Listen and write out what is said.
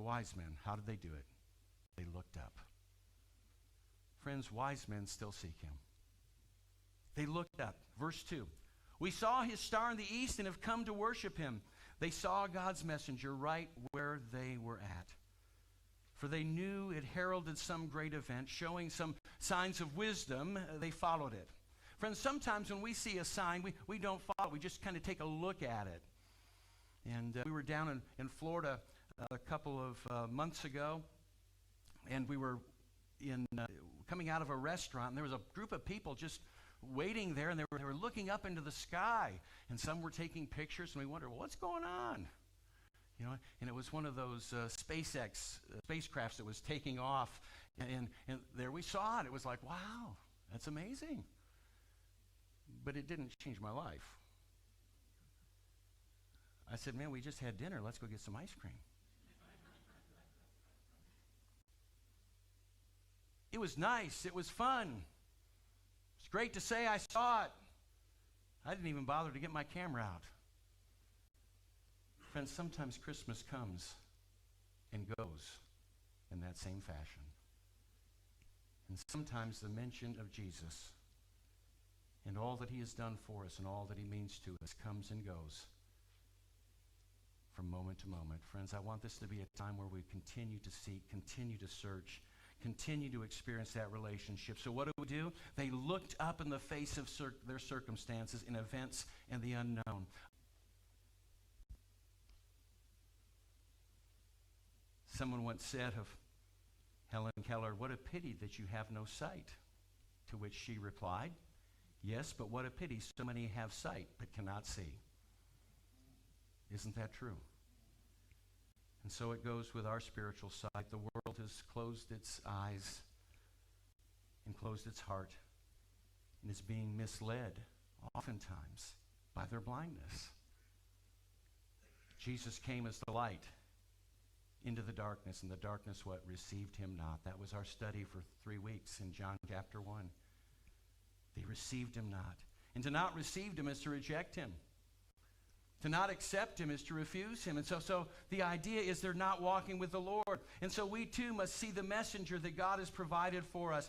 wise men, how did they do it? They looked up. Friends, wise men still seek him. They looked up. Verse 2. We saw his star in the east and have come to worship him. They saw God's messenger right where they were at. For they knew it heralded some great event, showing some signs of wisdom. They followed it. Friends, sometimes when we see a sign, we don't follow. We just kind of take a look at it. And we were down in Florida a couple of months ago, and we were coming out of a restaurant, and there was a group of people just waiting there, and they were looking up into the sky, and some were taking pictures, and we wondered, well, what's going on? You know, and it was one of those SpaceX spacecrafts that was taking off, and there we saw it. It was like, wow, that's amazing. But it didn't change my life. I said, man, we just had dinner. Let's go get some ice cream. It was nice. It was fun. It's great to say I saw it. I didn't even bother to get my camera out. Friends, sometimes Christmas comes and goes in that same fashion. And sometimes the mention of Jesus and all that he has done for us and all that he means to us comes and goes from moment to moment. Friends, I want this to be a time where we continue to seek, continue to search, continue to experience that relationship. So what do? They looked up in the face of their circumstances and events and the unknown. Someone once said of Helen Keller, what a pity that you have no sight. To which she replied, yes, but what a pity so many have sight but cannot see. Isn't that true? And so it goes with our spiritual sight. The world has closed its eyes and closed its heart and is being misled oftentimes by their blindness. Jesus came as the light into the darkness, and the darkness what? Received him not. That was our study for 3 weeks in John chapter 1. They received him not. And to not receive him is to reject him. To not accept him is to refuse him. And so the idea is they're not walking with the Lord. And so we too must see the messenger that God has provided for us.